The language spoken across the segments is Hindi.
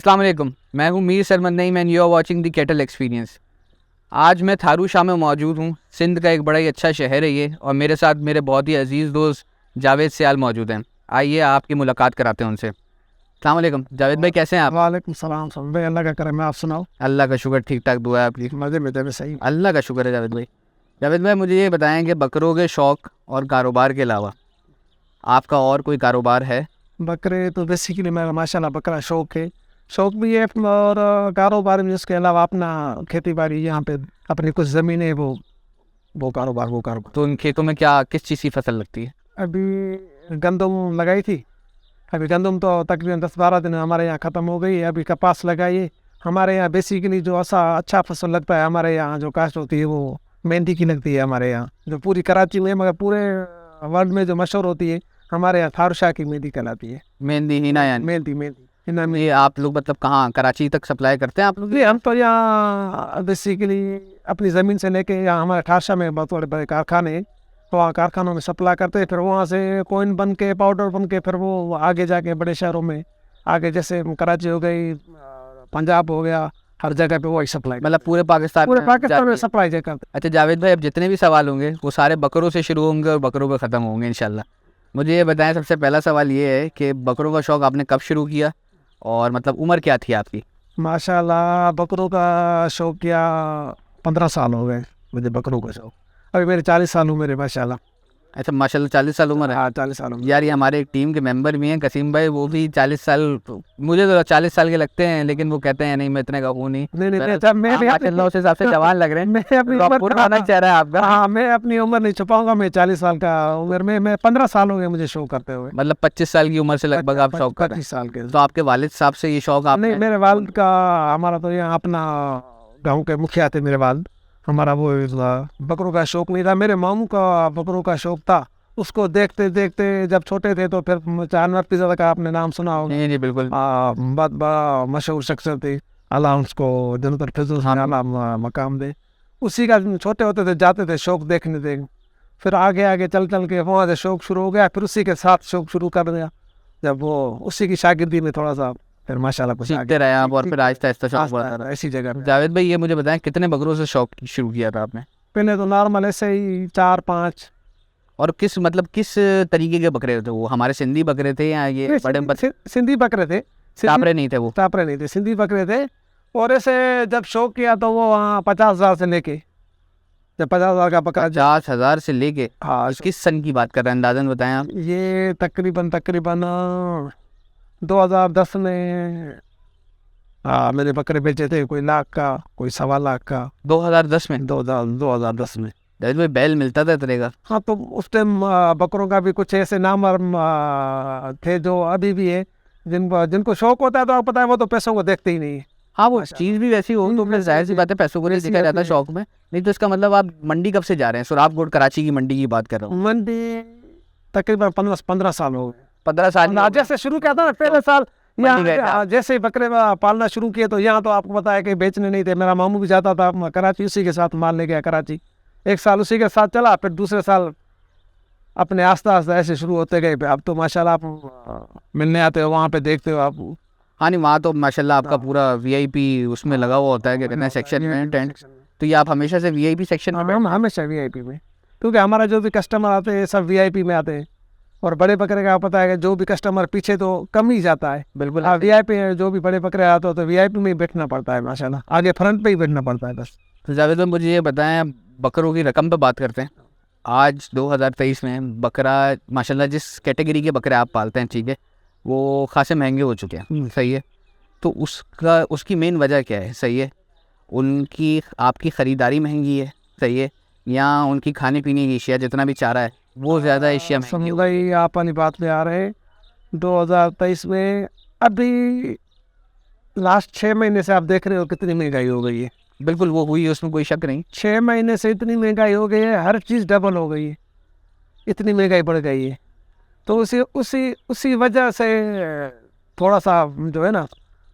अस्सलाम वालेकुम, मैं हूँ Mir Sarmad Naeem and you are watching the cattle experience. आज मैं थारू शाह में मौजूद हूँ। सिंध का एक बड़ा ही अच्छा शहर है ये, और मेरे साथ मेरे बहुत ही अजीज़ दोस्त जावेद सियाल मौजूद हैं। आइए आपकी मुलाकात कराते हैं उनसे। अस्सलाम वालेकुम जावेद भाई, कैसे हैं आप? वालेकुम सलाम सब भाई, अल्लाह का करम है। आप सुनाओ? अल्लाह का शुक्र, ठीक ठाक दुआ है आपकी। मज़े में सही। अल्लाह का शुक्र है जावेद भाई। जावेद भाई, मुझे ये बताएं कि बकरों के शौक़ और कारोबार के अलावा आपका और कोई कारोबार है? बकरे तो बेसिकली मेरा माशाल्लाह बकरा शौक है, शौक भी है और कारोबार भी। उसके अलावा अपना खेती बाड़ी यहाँ पे अपनी कुछ ज़मीन है, वो कारोबार। तो उन खेतों में क्या किस चीज़ की फसल लगती है? अभी गंदम लगाई थी। अभी गंदम तो तकरीबन 10-12 दिन हमारे यहाँ ख़त्म हो गई है। अभी कपास लगाई है। हमारे यहाँ बेसिकली जो अच्छा फसल लगता है हमारे यहाँ, जो काश्त होती है वो मेहंदी की लगती है हमारे यहाँ, जो पूरी कराची में मगर पूरे वर्ल्ड में जो मशहूर होती है हमारे यहाँ थारू शाह की मेहंदी कहलाती है। मेहंदी हिना यानी? मेहंदी हिना में। ये आप लोग मतलब कहाँ कराची तक सप्लाई करते हैं आप लोग? हम तो यहाँ बेसिकली अपनी ज़मीन से लेके यहाँ हमारे ठारशा में बहुत बड़े बड़े कारखाने हैं, वहाँ कारखानों में सप्लाई करते हैं। फिर वहाँ से कोइन बन के पाउडर बन के फिर वो आगे जाके बड़े शहरों में आगे, जैसे कराची हो गई, पंजाब हो गया, हर जगह पे वही सप्लाई, मतलब पूरे पाकिस्तान में सप्लाई करते। अच्छा जावेद भाई, अब जितने भी सवाल होंगे वो सारे बकरों से शुरू होंगे और बकरों पे ख़त्म होंगे इंशाल्लाह। मुझे ये बताएं, सबसे पहला सवाल ये है कि बकरों का शौक़ आपने कब शुरू किया और मतलब उम्र क्या थी आपकी? माशाल्लाह बकरों का शौक किया 15 साल हो गए मुझे बकरों का शौक। अभी मेरे 40 साल उम्र है माशाल्लाह। अच्छा माशाल्लाह, 40 साल उम्र है? हाँ 40 साल उम्र। यार ये हमारे एक टीम के मेंबर भी हैं कसीम भाई, वो भी 40 साल, मुझे तो 40 साल के लगते हैं, लेकिन वो कहते हैं नहीं मैं इतने का हूँ नहीं। मैं माशाल्लाह उस हिसाब से जवान लग रहे हैं। मैं अपनी पुराना चेहरा है आपका। हाँ, मैं अपनी उम्र नहीं छुपाऊंगा। मैं 40 साल का उम्र में, मैं 15 साल हो गए मुझे शौक करते हुए। मतलब 25 साल की उम्र से लगभग आप शौक कर रहे हैं? 25 साल के। तो आपके वालिद साहब से ये शौक आप? नहीं, मेरे वालिद का, हमारा तो यहाँ अपना गाँव के मुखिया थे मेरे वालिद। हमारा वो बकरों का शौक नहीं था। मेरे मामू का बकरों का शौक था। उसको देखते देखते जब छोटे थे तो फिर जानवर पिज़्ज़ा का आपने नाम सुना होगा? नहीं बिल्कुल। बहुत बड़ा मशहूर शख्सियत थी, अल्लाह उसको जन्नतुल फिरदौस में आला मकाम दे। उसी का छोटे होते थे जाते थे शौक देखने थे। फिर आगे आगे चल के वहाँ से शौक शुरू हो गया। फिर उसी के साथ शौक शुरू कर दिया। जब वो उसी की शागिर्दी में थोड़ा सा फिर माशाल्लाह कुछ सीखते रहे आप और फिर आहिस्ता आहिस्ता शौक बढ़ा रहा ऐसी जगह में। जावेद भाई, ये मुझे बताएं कितने बकरों से शौक शुरू किया था आपने? पहले तो नॉर्मल ऐसे ही 4-5। और किस तरीके के बकरे थे वो? हमारे सिंधी बकरे थे या ये बड़े सिंधी बकरे थे? टापरे नहीं थे वो? टापरे नहीं थे, सिंधी बकरे थे। और ऐसे जब शौक किया तो वो 50,000 से लेके, जब 50,000 का बकरा, 50,000 से लेके? हाँ। किस सन की बात कर रहे हैं, अंदाजन बताएं आप। ये तकरीबन 2010 में मेरे बकरे बेचे थे, कोई लाख का, कोई 1.25 लाख का। 2010 में? 2010 में जावेद भाई बैल मिलता था तरह का? हाँ, तो उस टाइम बकरों का भी कुछ ऐसे नाम थे जो अभी भी है, जिनको शौक होता है तो आपको पता है वो तो पैसों को देखते ही नहीं है। हाँ, वो चीज़ भी वैसी हो तो फिर जाहिर सी बात है पैसों को नहीं दिखा जाता शौक में। नहीं तो इसका मतलब आप मंडी कब से जा रहे हैं? सुराब गोड कराची की मंडी की बात कर रहा हूँ। मंडी तकरीबन 15 साल हो गए। 15 साल जैसे शुरू किया था ना पहले साल, यहाँ जैसे बकरे पालना शुरू किए तो यहाँ तो आपको पता है कि बेचने नहीं थे। मेरा मामू भी जाता था कराची, उसी के साथ माल ले गया कराची। 1 साल उसी के साथ चला, फिर दूसरे साल अपने आस्ता आस्ता ऐसे शुरू होते गए। अब तो माशाल्लाह आप मिलने आते हो, वहाँ पे देखते हो आप। हाँ नहीं, वहाँ तो माशाल्लाह आपका पूरा वीआईपी उसमें लगा हुआ होता है, क्या कहते हैं, सेक्शन में टेंट। तो ये आप हमेशा से वीआईपी सेक्शन में? हम हमेशा वीआईपी में, क्योंकि हमारा जो भी कस्टमर आते हैं सब वीआईपी में आते हैं। और बड़े बकरे का पता है कि जो भी कस्टमर पीछे तो कम ही जाता है। बिल्कुल। हाँ, वीआईपी जो भी बड़े बकरे आते हो तो वीआईपी में ही बैठना पड़ता है माशाल्लाह, आगे फ्रंट पे ही बैठना पड़ता है बस। तो जावेद भाई मुझे ये बताएं, बकरों की रकम पे बात करते हैं। आज 2023 में बकरा माशाल्लाह जिस कैटेगरी के बकरे आप पालते हैं, ठीक है, वो खासे महंगे हो चुके हैं, सही है। तो उसकी मेन वजह क्या है? सही है, उनकी आपकी ख़रीदारी महंगी है, सही है, या उनकी खाने पीने की एशिया जितना भी चारा है वो ज़्यादा एशिया महंगी है? भाई आप अपनी बात में आ रहे हैं 2023 में। अभी लास्ट 6 महीने से आप देख रहे हो कितनी महंगाई हो गई है। बिल्कुल, वो हुई है, उसमें कोई शक नहीं। 6 महीने से इतनी महंगाई हो गई है, हर चीज़ डबल हो गई है, इतनी महंगाई बढ़ गई है। तो उसी वजह से थोड़ा सा जो है ना,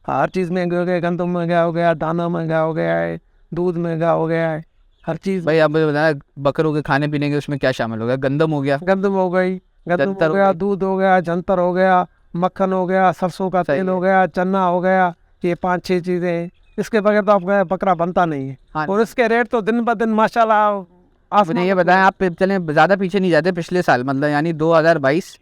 हर चीज़ महंगी हो गई। गंदम महंगा हो गया, दाना महंगा हो गया है, दूध महंगा हो गया है, हर चीज़। भाई आप बताया बकरों के खाने पीने के उसमें क्या शामिल हो गया? गंदम हो गया, गंदम हो गई, गंदम हो गया, दूध हो गया, जंतर हो गया, मक्खन हो गया, सरसों का तेल हो गया, चना हो गया, ये 5-6 चीज़ें हैं, इसके बगैर तो आपका बकरा बनता नहीं है। हाँ। और इसके रेट तो दिन ब दिन माशाल्लाह मुझे ये बताएं, आप चलें ज़्यादा पीछे नहीं जाते, पिछले साल मतलब यानी 2022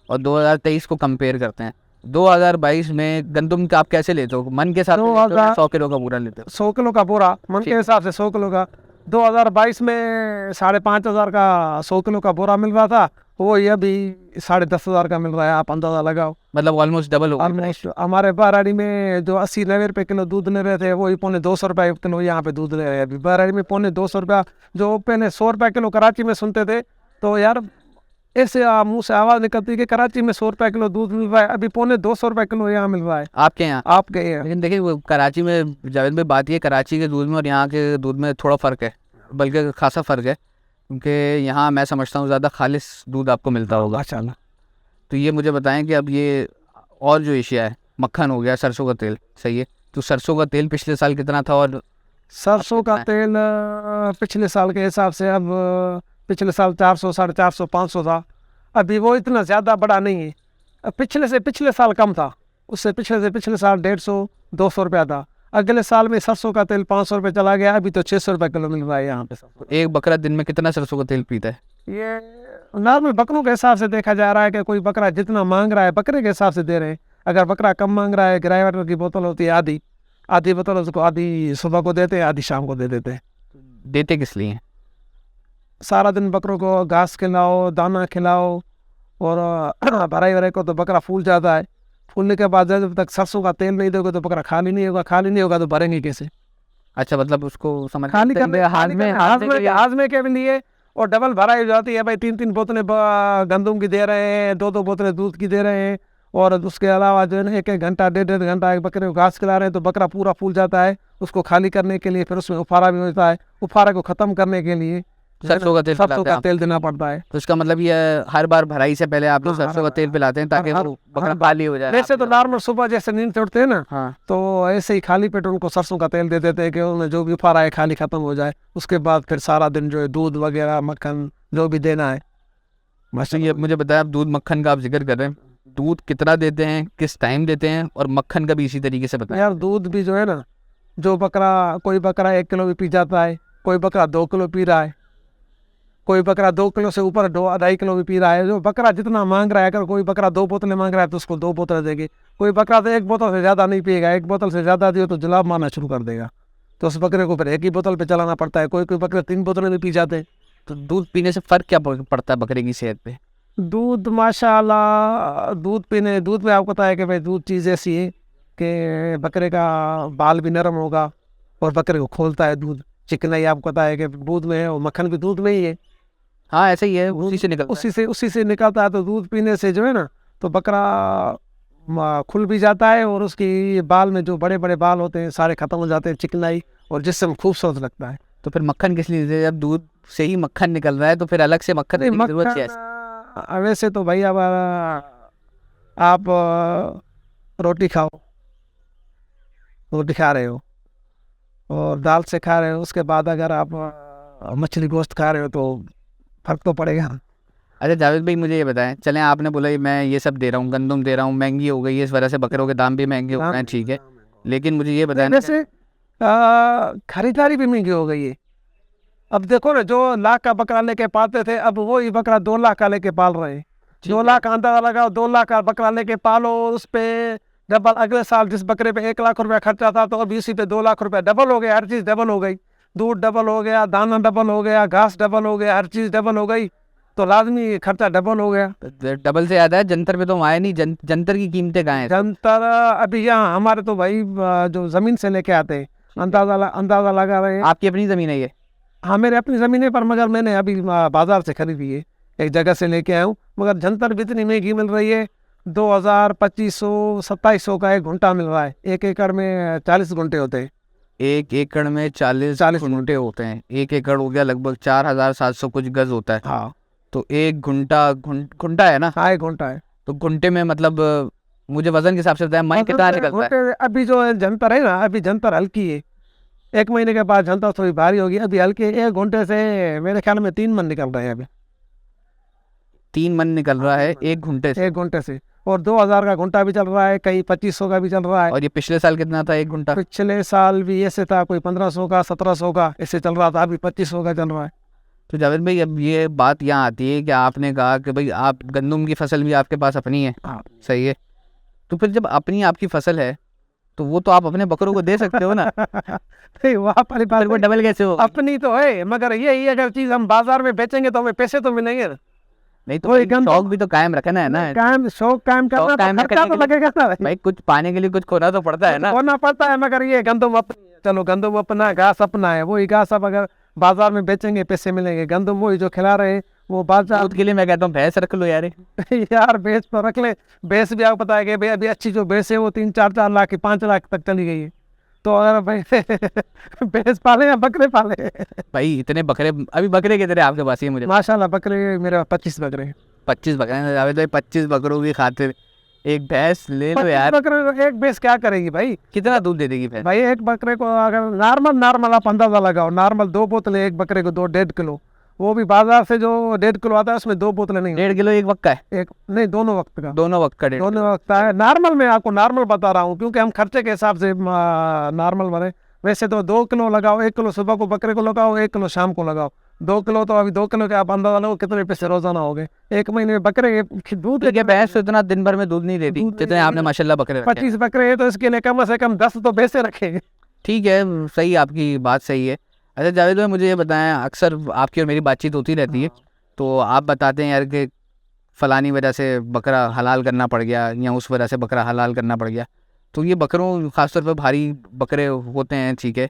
और 2023 को कंपेयर करते हैं। 2022 में गंदम का आप कैसे लेते हो? मन के साथ 100 किलो का पूरा लेते हो? 100 किलो का बोरा मन के हिसाब से 100 किलो का। 2022 में 5,500 का 100 किलो का बोरा मिल रहा था, वो ये अभी 10,500 का मिल रहा है। आप अंदाजा लगाओ, मतलब ऑलमोस्ट डबल हो गया। ऑलमोस्ट। हमारे बराड़ी में जो 80-90 रुपये किलो दूध ले रहे थे, वो 250 रुपये किलो यहाँ पे दूध ले रहे हैं। अभी बराड़ी में 250 रुपया, जो पहले 100 रुपये किलो कराची में सुनते थे, तो यार ऐसे मुंह से आवाज़ निकलती है कि कराची में 100 रुपये किलो दूध मिल रहा है, अभी 250 रुपये किलो यहाँ मिल रहा है आपके यहाँ। आपके यहाँ। लेकिन देखिए वो कराची में, जावेद भाई बात ये कराची के दूध में और यहाँ के दूध में थोड़ा फ़र्क है, बल्कि खासा फ़र्क है, क्योंकि यहाँ मैं समझता हूँ ज़्यादा खालिस दूध आपको मिलता होगा। माशाल्लाह। तो ये मुझे बताएं कि अब ये और जो एशिया है, मक्खन हो गया, सरसों का तेल, सही है, तो सरसों का तेल पिछले साल कितना था और सरसों का तेल पिछले साल के हिसाब से अब पिछले साल 400, 450, 500 था। अभी वो इतना ज़्यादा बड़ा नहीं है। पिछले साल कम था, उससे पिछले साल 150, 200 रुपया था। अगले साल में सरसों का तेल 500 रुपये चला गया, अभी तो 600 रुपये किलो मिल रहा है यहाँ पे। एक बकरा दिन में कितना सरसों का तेल पीता है? ये नॉर्मल बकरों के हिसाब से देखा जा रहा है कि कोई बकरा जितना मांग रहा है बकरे के हिसाब से दे रहे हैं। अगर बकरा कम मांग रहा है, ग्राई वाटर की बोतल होती है आधी बोतल, उसको आधी सुबह को देते हैं, आधी शाम को दे देते हैं। देते किस लिए? सारा दिन बकरों को घास खिलाओ, दाना खिलाओ, और भराई को तो बकरा फूल जाता है। फूलने के बाद जब तक सरसों का तेल नहीं दोगे तो बकरा खाली नहीं होगा तो भरेंगे कैसे? अच्छा, मतलब उसको समझ खाली करने हाजमे के लिए, और डबल भराई हो जाती है भाई। 3-3 बोतलें गंदम की दे रहे हैं, 2-2 बोतलें दूध की दे रहे हैं, और उसके अलावा जो है ना 1-1 घंटा 1.5 घंटा एक बकरे को घास खिला रहे हैं, तो बकरा पूरा फूल जाता है। उसको खाली करने के लिए फिर उसमें उफारा भी होता है, उफारा को ख़त्म करने के लिए सरसों का तेल देना पड़ता है। तो इसका मतलब ये हर बार भराई से पहले आप लोग सरसों का तेल पिलाते हैं ताकि वो बकरा खाली हो जाए। वैसे तो नॉर्मल सुबह जैसे नींद से उठते हैं ना, हाँ, तो ऐसे ही खाली पेट उनको सरसों का तेल दे देते हैं कि उन्हें जो भी उफारा है खाली ख़त्म हो जाए। उसके बाद फिर सारा दिन जो है दूध वगैरह मक्खन जो भी देना है। अच्छा, ये मुझे बताया, आप दूध मक्खन का आप जिक्र कर रहे हैं, दूध कितना देते हैं, किस टाइम देते हैं, और मक्खन का भी इसी तरीके से बताएं। यार दूध भी जो है ना, जो बकरा, कोई बकरा 1 किलो भी पी जाता है, कोई बकरा 2 किलो पी रहा है, कोई बकरा 2 किलो से ऊपर 2-2.5 किलो भी पी रहा है। जो बकरा जितना मांग रहा है, अगर कोई बकरा 2 बोतलें मांग रहा है तो उसको 2 बोतलें देंगे। कोई बकरा तो 1 बोतल से ज़्यादा नहीं पिएगा, 1 बोतल से ज़्यादा दियो तो जलाब मारना शुरू कर देगा, तो उस बकरे को फिर 1 ही बोतल पे चलाना पड़ता है। कोई बकरे 3 बोतलें भी पी जाते हैं। तो दूध पीने से फ़र्क क्या पड़ता है बकरे की सेहत पे? दूध माशाल्लाह, दूध में आपको पता है कि भाई दूध चीज़ ऐसी है कि बकरे का बाल भी नरम होगा और बकरे को खोलता है दूध। चिकनाई आपको पता है कि दूध में है, और मक्खन भी दूध में ही है। हाँ, ऐसे ही है, उसी से निकलता है। उसी से निकलता है। तो दूध पीने से जो है ना, तो बकरा खुल भी जाता है, और उसकी बाल में जो बड़े बड़े बाल होते हैं सारे ख़त्म हो जाते हैं, चिकनाई, और जिससे खूबसूरत लगता है। तो फिर मक्खन किस लिए देते हैं? जब दूध से ही मक्खन निकल रहा है तो फिर अलग से मक्खन देने की जरूरत क्या है? वैसे तो भाई अब आप रोटी खा रहे हो और दाल से खा रहे हो, उसके बाद अगर आप मछली गोश्त खा रहे हो तो फर्क तो पड़ेगा। अच्छा जावेद भाई, मुझे ये बताएं, चलें आपने बोला मैं ये सब दे रहा हूँ, गंदम दे रहा हूँ, महंगी हो गई है, इस वजह से बकरों के दाम भी महंगे हो गए हैं, ठीक है, लेकिन मुझे ये बताएं वैसे खरीदारी भी महंगी हो गई है। अब देखो ना, जो लाख का बकरा लेके पालते थे, अब वो ही बकरा 2 लाख का लेके पाल रहे हैं। 2 लाख का अंदाजा लगाओ, 2 लाख का बकरा लेके पालो, उस पे डबल। अगले साल जिस बकरे पे 1 लाख रुपया खर्चा था, तो अभी उसी पे 2 लाख रुपया डबल हो गया। हर चीज़ डबल हो गई, दूध डबल हो गया, दाना डबल हो गया, घास डबल हो गया, हर चीज़ डबल हो गई, तो लाजमी खर्चा डबल हो गया। डबल से याद है, जंतर पे तो हम आए नहीं, जंतर की कीमतें कहाँ हैं? जंतर अभी यहाँ हमारे तो भाई जो ज़मीन से लेके आते हैं, अंदाज़ा लगा रहे हैं। आपकी अपनी ज़मीन है ये? हाँ, मेरे अपनी ज़मीन है, पर मगर मैंने अभी बाज़ार से खरीदी है, एक जगह से लेके आया हूँ। मगर जंतर भी इतनी महंगी मिल रही है, 2,000, 2,500, 2,700 का 1 घंटा मिल रहा है। 1 एकड़ में 40 घंटे होते हैं। 1 एकड़ में 40 घंटे होते हैं। 1 एकड़ हो गया लगभग 4,700 कुछ गज होता है। हाँ, तो 1 घंटा है ना? हाँ, 1 घंटा है। तो घंटे में मतलब मुझे वजन के हिसाब से बताया, मैं कितना निकलता है? अभी जो जंतर है ना, अभी जंतर हल्की है। 1 महीने के बाद जंतर थोड़ी भारी होगी। अभी हल्की 1 घंटे से मेरे ख्याल में 3 मन निकल रहे हैं अभी। 3 मन निकल रहा है 1 घंटे से? 1 घंटे से। और 2000 का घंटा भी चल रहा है, कहीं 2500 का भी चल रहा है। और ये पिछले साल कितना था 1 घंटा? पिछले साल भी ऐसे था, कोई 1500 का 1700 का ऐसे चल रहा था, अभी 2500 का चल रहा है। तो जावेद भाई अब ये बात यहाँ आती है कि आपने कहा कि भाई आप गंदम की फसल भी आपके पास अपनी है, हाँ। सही है, तो फिर जब अपनी आपकी फसल है तो वो तो आप अपने बकरों को दे सकते हो ना। नहीं, वहाँ पर फिर वो डबल कैसे हो? अपनी तो है, मगर यही अगर चीज हम बाजार में बेचेंगे तो हमें पैसे तो मिलेंगे ना। नहीं तो वही भाई गंदम- शौक भी तो कायम रखना है ना। काम शौक कायम करना शौक तो कायम खर्चा करने तो के लिए- लगेगा ना भाई। भाई कुछ पाने के लिए कुछ खोना तो पड़ता है ना। होना पड़ता है, मगर ये गंदम अपनी है। चलो गंदम अपना, घास अपना है, वही घास अब अगर बाजार में बेचेंगे पैसे मिलेंगे। गंदम वही जो खिला रहे हैं वो बाजार दूध के लिए मैं कहता हूँ भैंस रख लो यार। यार भैंस तो रख ले, भैंस भी आपको पता है कि भाई अभी अच्छी जो भैंस है वो 3-4 लाख की 5 लाख तक चली गई है। तो अगर भाई भैंस पाले या बकरे पाले? भाई इतने बकरे, अभी बकरे कितने आपके पास? ये मुझे माशाल्लाह बकरे मेरे 25 बकरे हैं। 25 बकरे हैं जावेद भाई। 25 बकरों की खातिर एक भैंस ले लो 25 यार। बकरे एक भैंस क्या करेगी भाई? कितना दूध दे देगी भैंस? भाई एक बकरे को अगर नॉर्मल आप अंदाजा लगाओ, नॉर्मल 2 बोतलें एक बकरे को, 1.5 किलो, वो भी बाजार से जो 1.5 किलो आता है उसमें 2 बोतलें नहीं 1.5 किलो एक वक्त का है? एक नहीं, दोनों वक्त का। दोनों वक्त का 1.5 दोनों वक्त है नॉर्मल। में आपको नॉर्मल बता रहा हूँ क्योंकि हम खर्चे के हिसाब से नॉर्मल बने। वैसे तो 2 किलो लगाओ, 1 किलो सुबह को बकरे को लगाओ, 1 किलो शाम को लगाओ। 2 किलो तो अभी 2 किलो के आप अंदाजा लगाओ कितने पैसे रोजाना हो गए एक महीने में। बकरे के दूध ठीक है, भैंस तो इतना दिन भर में दूध नहीं देती दूध नहीं जितने आपने माशाल्लाह बकरे रखे हैं। 25 बकरे है तो इसके लिए कम से कम 10 तो भैंसे रखेंगे। ठीक है, सही, आपकी बात सही है। अच्छा जावेद भाई मुझे ये बताएं, अक्सर आपकी और मेरी बातचीत होती रहती है तो आप बताते हैं यार कि फ़लानी वजह से बकरा हलाल करना पड़ गया या उस वजह से बकरा हलाल करना पड़ गया। तो ये बकरों ख़ासतौर पर भारी बकरे होते हैं, ठीक है,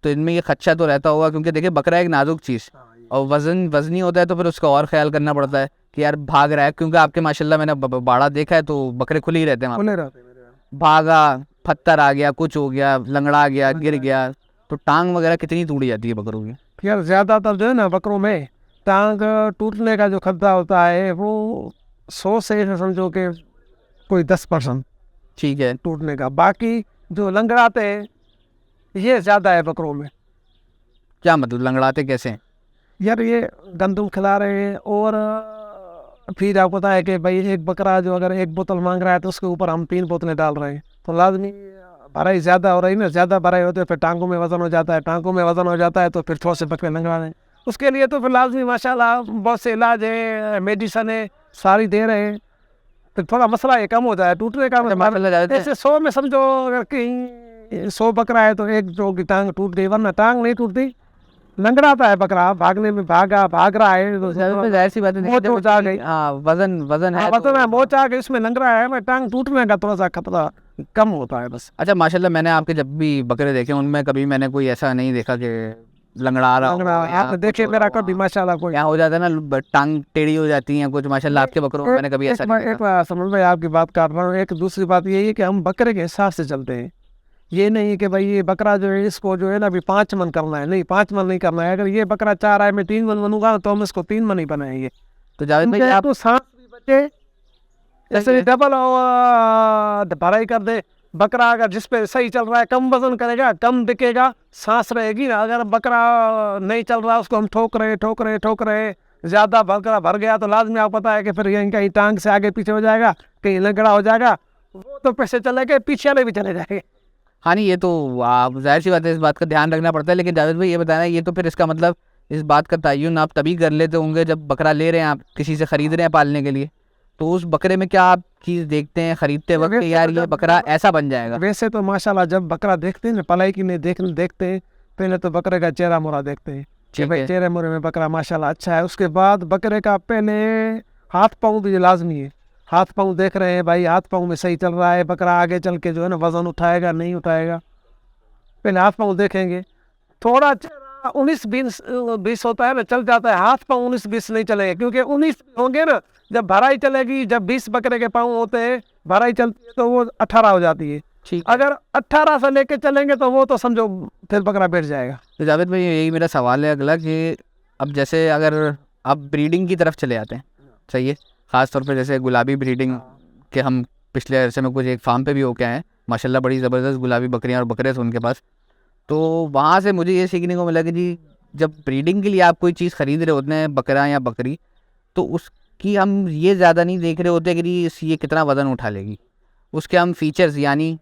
तो इनमें ये खदशा तो रहता होगा क्योंकि देखिए बकरा एक नाजुक चीज़ और वज़नी होता है, तो फिर उसका और ख्याल करना पड़ता है कि यार भाग रहा है, क्योंकि आपके माशाल्लाह मैंने बाड़ा देखा है तो बकरे खुले ही रहते हैं वहाँ पे। खुले रहते हैं मेरे यहाँ। भागा, पत्थर आ गया, कुछ हो गया, लंगड़ा गया, गिर गया, तो टांग वगैरह कितनी टूट जाती है बकरों की? यार ज्यादातर जो है ना बकरों में टांग टूटने का जो खतरा होता है वो 100 से ऐसे समझो कि कोई 10% ठीक है, टूटने का। बाकी जो लंगड़ाते हैं ये ज्यादा है बकरों में। क्या मतलब लंगड़ाते कैसे हैं? यार ये गंदम खिला रहे हैं और फिर आपको पता है कि भाई एक बकरा जो अगर 1 बोतल मांग रहा है तो उसके ऊपर हम 3 बोतलें डाल रहे हैं, तो लाजमी भराई ज़्यादा हो रही है ना। ज़्यादा भराई होती है फिर टांगों में वजन हो जाता है, टांगों में वजन हो जाता है तो फिर थोड़े से बकरे लंगड़ा रहे हैं। उसके लिए तो फिर लाजमी माशाल्लाह बहुत से इलाज है, मेडिसन है, सारी दे रहे हैं, फिर थोड़ा मसला ये कम हो जाए टूटने का। माशाल्लाह ज़्यादा ऐसे 100 में समझो अगर कहीं 100 बकरा है तो एक जो की टांग टूट गई, वरना टांग नहीं टूटती। लंगड़ाता है बकरा, भागने में भाग रहा है तो जाहिर सी बात है, मोच हो जा गई। हाँ वजन है वजन है, मोच आ गई, इसमें लंगड़ा है, मैं टांग टूटने का थोड़ा सा खतरा कम होता है बस। अच्छा माशाल्लाह मैंने आपके जब भी बकरे देखे उनमें कभी मैंने कोई ऐसा नहीं देखा कि लंगड़ा रहा हो लंगड़ा या आपने कुछ देखे हो मेरा रहा हो। कभी माशाल्लाह कोई। यहाँ हो जाता है ना, टांग टेढ़ी हो जाती है कुछ, माशाल्लाह आपके बकरों में मैंने कभी ऐसा नहीं एक देखा। बात समझ में आपकी बात कर रहा हूँ। एक दूसरी बात ये है कि हम बकरे के हिसाब से चलते हैं। ये नहीं कि भाई ये बकरा जो है इसको जो है ना अभी 5 मन करना है, नहीं 5 मन नहीं करना है। अगर ये बकरा चाह रहा है मैं 3 मन बनूंगा तो हम इसको 3 मन ही बनाएंगे। तो जावेद भाई क्योंकि आप तो सांस भी बचे, जैसे डबल भराई कर दे। बकरा अगर जिस पे सही चल रहा है कम वजन करेगा, कम दिखेगा, सांस रहेगी ना। अगर बकरा नहीं चल रहा उसको हम ठोक रहे ज्यादा बकरा भर गया तो लाजमी आपको पता है कि फिर यहीं कहीं टांग से आगे पीछे हो जाएगा, कहीं लंगड़ा हो जाएगा, वो तो पैसे चले गए, पीछे वाले भी चले जाएंगे। हाँ नहीं, ये तो आप जाहिर सी बात है, इस बात का ध्यान रखना पड़ता है। लेकिन जावेद भाई ये बताना, ये तो फिर इसका मतलब इस बात का तयन आप तभी कर लेते होंगे जब बकरा ले रहे हैं, आप किसी से ख़रीद रहे हैं पालने के लिए, तो उस बकरे में क्या आप चीज़ देखते हैं खरीदते वक्त कि यार ये बकरा ऐसा बन जाएगा? वैसे तो माशाल्लाह जब बकरा देखते हैं ना, पलाई की नहीं देखते हैं, पहले तो बकरे का चेहरा मोरा देखते हैं कि ठीक भाई है। चेहरे मोरे में बकरा माशाल्लाह अच्छा है। उसके बाद बकरे का पहले हाथ पाँव भी लाजमी है। हाथ पाँव देख रहे हैं भाई, हाथ पाँव में सही चल रहा है बकरा, आगे चल के जो है ना वजन उठाएगा नहीं उठाएगा, पहले हाथ पाँव देखेंगे। थोड़ा चेहरा 19-20 होता है ना, चल जाता है। हाथ पाँव 19-20 नहीं चलेगा, क्योंकि 19 होंगे ना जब भराई चलेगी, जब 20 बकरे के पाँव होते हैं भराई चलती है तो वो 18 हो जाती है। ठीक है। अगर 18 से लेके चलेंगे तो वो तो समझो फिर बकरा बैठ जाएगा। तो जावेद भाई यही मेरा सवाल है अगला कि अब जैसे अगर आप ब्रीडिंग की तरफ चले आते हैं, सही है, ख़ास तौर पे जैसे गुलाबी ब्रीडिंग के हम पिछले अरसे में कुछ एक फार्म पे भी होके आए हैं, माशाल्लाह बड़ी ज़बरदस्त गुलाबी बकरियां और बकरे थे उनके पास। तो वहाँ से मुझे ये सीखने को मिला कि जी जब ब्रीडिंग के लिए आप कोई चीज़ ख़रीद रहे होते हैं, बकरा या बकरी, तो कि हम ये ज़्यादा नहीं देख रहे होते कि ये कितना वज़न उठा लेगी, उसके हम फीचर्स यानी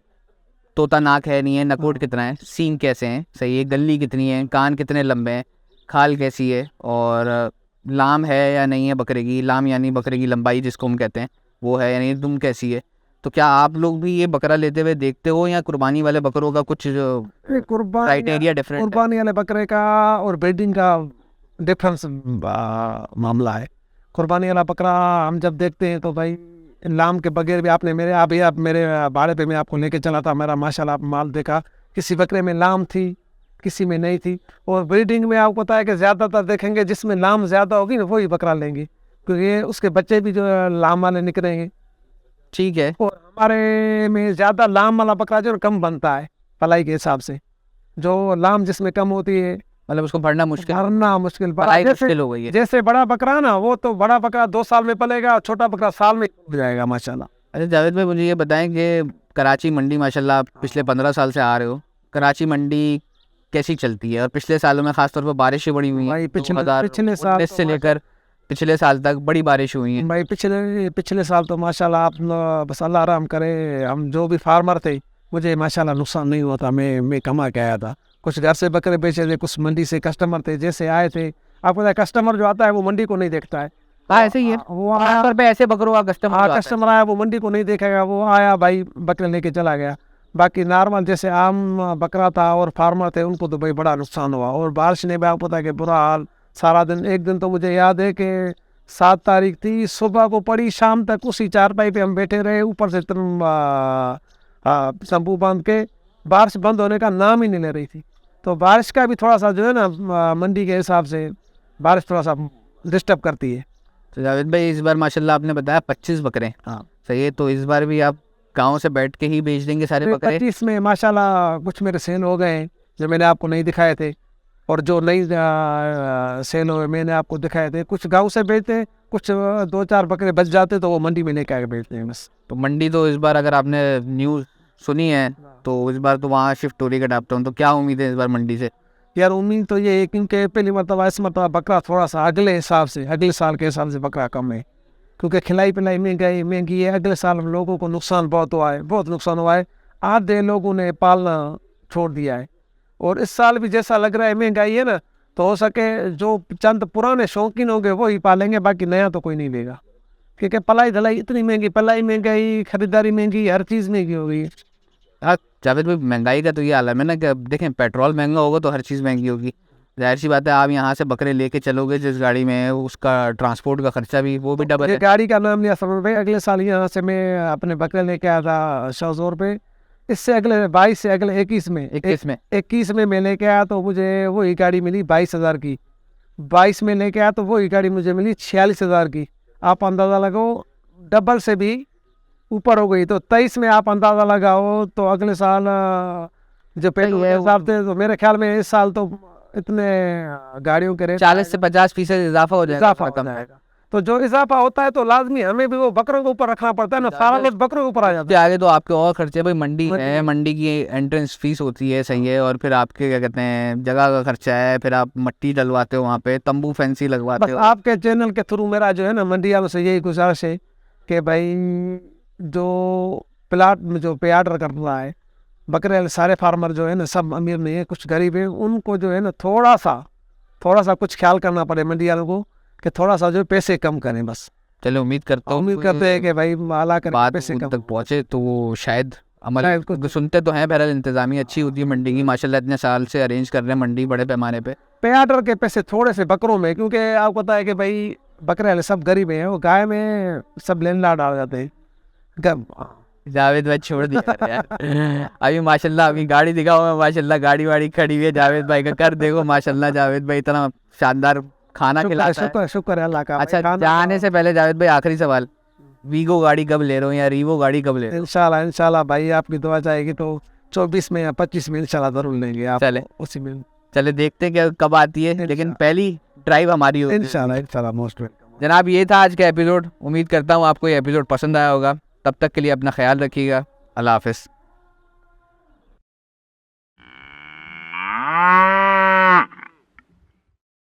तोता नाक है नहीं है, नकोट कितना है, सींग कैसे हैं, सही है, गल्ली कितनी है, कान कितने लंबे हैं, खाल कैसी है, और लाम है या नहीं है बकरे की, लाम यानी बकरे की लंबाई जिसको हम कहते हैं वो है यानी दुम कैसी है। तो क्या आप लोग भी ये बकरा लेते हुए देखते हो या कुर्बानी वाले बकरों का कुछ क्राइटेरिया डिफरेंट है? कुर्बानी वाले बकरे का और ब्रीडिंग का डिफरेंस मामला है। कुर्बानी वाला बकरा हम जब देखते हैं तो भाई लाम के बगैर भी आपने मेरे आप मेरे बाड़े पे मैं आपको लेके चला था, मेरा माशाल्लाह आप माल देखा, किसी बकरे में लाम थी किसी में नहीं थी। और ब्रीडिंग में आपको पता है कि ज़्यादातर देखेंगे जिसमें लाम ज़्यादा होगी ना वही बकरा लेंगे, क्योंकि उसके बच्चे भी जो लाम वाले निकलेंगे। ठीक है। और हमारे में ज़्यादा लाम वाला बकरा जो कम बनता है पलाई के हिसाब से, जो लाम जिसमें कम होती है मतलब उसको भरना मुश्किल, भरना मुश्किल पढ़ाई मुश्किल हो गई है। जैसे बड़ा बकरा ना वो तो बड़ा बकरा 2 साल में पलेगा, छोटा बकरा साल में हो जाएगा माशाल्लाह। अच्छा जावेद भाई, मुझे ये बताएं कि कराची मंडी माशाल्लाह आप पिछले 15 साल से आ रहे हो, कराची मंडी कैसी चलती है? और पिछले सालों में खासतौर पर बारिशें बड़ी हुई हैं, भाई पिछले साल 2019 से लेकर पिछले साल तक बड़ी बारिश हुई है। भाई पिछले साल तो माशाल्लाह आप बस अल्लाह रहम करे, हम जो भी फार्मर थे मुझे माशाल्लाह नुकसान नहीं हुआ था, मैं कमा के आया था। कुछ घर से बकरे बेचे थे, कुछ मंडी से कस्टमर थे जैसे आए थे। आपको पता है कस्टमर जो आता है वो मंडी को नहीं देखता है। हाँ ऐसे ही है, वो आमतौर पे ऐसे बकरों का कस्टमर जो आता है। कस्टमर आया वो मंडी को नहीं देखेगा, वो आया भाई बकरे लेके चला गया। बाकी नॉर्मल जैसे आम बकरा था और फार्मर थे उनको तो भाई बड़ा नुकसान हुआ। और बारिश ने भी आपको पता है कि बुरा हाल, सारा दिन, एक दिन तो मुझे याद है कि 7 तारीख थी, सुबह को पड़ी, शाम तक उसी चारपाई पे हम बैठे रहे, ऊपर से तंबू बांध के, बारिश बंद होने का नाम ही नहीं ले रही थी। तो बारिश का भी थोड़ा सा जो है ना मंडी के हिसाब से बारिश थोड़ा सा डिस्टर्ब करती है। तो जावेद भाई इस बार माशाल्लाह आपने बताया 25 बकरे, हाँ सही है, तो इस बार भी आप गांव से बैठ के ही बेच देंगे सारे बकरे? 25 में माशाल्लाह कुछ मेरे सेल हो गए हैं जो मैंने आपको नहीं दिखाए थे, और जो नहीं सेल हुए मैंने आपको दिखाए थे। कुछ गांव से बेचते, कुछ 2-4 बकरे बच जाते तो वो मंडी में लेके आके बेचते हैं बस। तो मंडी तो इस बार अगर आपने न्यूज़ सुनी है तो इस बार तो वहाँ शिफ्ट हो रही है डाउन, तो क्या उम्मीद है इस बार मंडी से? यार उम्मीद तो ये है क्योंकि पहली मरतबा इस मरतबा बकरा थोड़ा सा अगले हिसाब से, अगले साल के हिसाब से बकरा कम है, क्योंकि खिलाई पिलाई महंगी है। अगले साल लोगों को नुकसान बहुत हुआ है, बहुत नुकसान हुआ है। आधे लोगों ने पालना छोड़ दिया है। और इस साल भी जैसा लग रहा है महंगाई है ना, तो हो सके जो चंद पुराने शौकीन होंगे वो ही पालेंगे, बाकी नया तो कोई नहीं लेगा, क्योंकि पलाई धलाई इतनी महंगी, पलाई महंगाई, खरीदारी महंगी, हर चीज़ महंगी हो गई है। हाँ जावेद भाई, महंगाई का तो ये आलम है ना कि अब देखें पेट्रोल महंगा होगा तो हर चीज़ महंगी होगी। जाहिर सी बात है, आप यहाँ से बकरे लेके चलोगे जिस गाड़ी में, उसका ट्रांसपोर्ट का खर्चा भी वो भी डबल ये है। गाड़ी का नाम लिया समझ भाई, अगले साल यहाँ से मैं अपने बकरे लेके आया था शाहजोर पे, इससे अगले 22 से अगले 21 में 21 में मैं लेके आया तो मुझे वही गाड़ी मिली 22,000 की। 22 में लेके आया तो वही गाड़ी मुझे मिली 46,000 की। आप अंदाज़ा लगाओ डबल से भी ऊपर हो गई। तो 23 में आप अंदाज़ा लगाओ तो अगले साल जो पेट्रोल के हिसाब से, तो मेरे ख्याल में इस साल तो इतने गाड़ियों के रेट 40 से 50% इजाफा हो जाएगा। तो जो इजाफा होता है तो लाजमी हमें भी वो बकरों के ऊपर रखना पड़ता है ना, सारा लोग बकरों के ऊपर आ जाता है। आगे तो आपके और खर्चे, भाई मंडी है, मंडी की एंट्रेंस फीस होती है, सही है, और फिर आपके क्या कहते हैं जगह का खर्चा है, फिर आप मट्टी डलवाते हो वहाँ पे, तंबू फैंसी लगवाते हो। आपके चैनल के थ्रू मेरा जो है ना मंडिया में से यही गुजारिश है कि भाई जो प्लाट में जो पे आर्डर कर रहा है बकरे, सारे फार्मर जो है ना सब अमीर नहीं है, कुछ गरीब है, उनको जो है ना थोड़ा सा कुछ ख्याल करना पड़े मंडी वालों को कि थोड़ा सा जो पैसे कम करें बस। चलो उम्मीद करता हूँ, उम्मीद करते हैं कि भाई माला कर बात पैसे कम तक पहुँचे तो वो शायद अमल को सुनते तो हैं। बहरहाल इंतजामी अच्छी होती है मंडी की माशाल्लाह, इतने साल से अरेंज कर रहे हैं मंडी बड़े पैमाने पे आर्डर के पैसे थोड़े से बकरों में, क्योंकि आपको पता है कि भाई बकरे वाले सब गरीब हैं, वो गाय में सब लेन लाड आ जाते हैं। जावेद भाई छोड़ दिया यार। अभी माशाल्लाह अभी गाड़ी दिखाओ, माशाल्लाह गाड़ी वाड़ी खड़ी हुई है जावेद भाई का, कर देखो माशाल्लाह जावेद भाई इतना शानदार खाना खिलाता है। शुक्र है अल्लाह का। अच्छा जाने से पहले जावेद भाई आखिरी सवाल, वीगो गाड़ी कब ले रहे हो या रीवो गाड़ी कब ले रहे हो? इंशाल्लाह भाई आपकी दुआ चाहेगी तो 24 में या 25 में इंशाल्लाह जरूर लेंगे आप। चले उसी में चले देखते हैं क्या कब आती है, लेकिन पहली ड्राइव हमारी होगी इंशाल्लाह मोस्ट वेलकम। जनाब। ये था आज का एपिसोड, उम्मीद करता हूँ आपको ये एपिसोड पसंद आया होगा। तब तक के लिए अपना ख्याल रखिएगा, अल्लाह हाफिज़।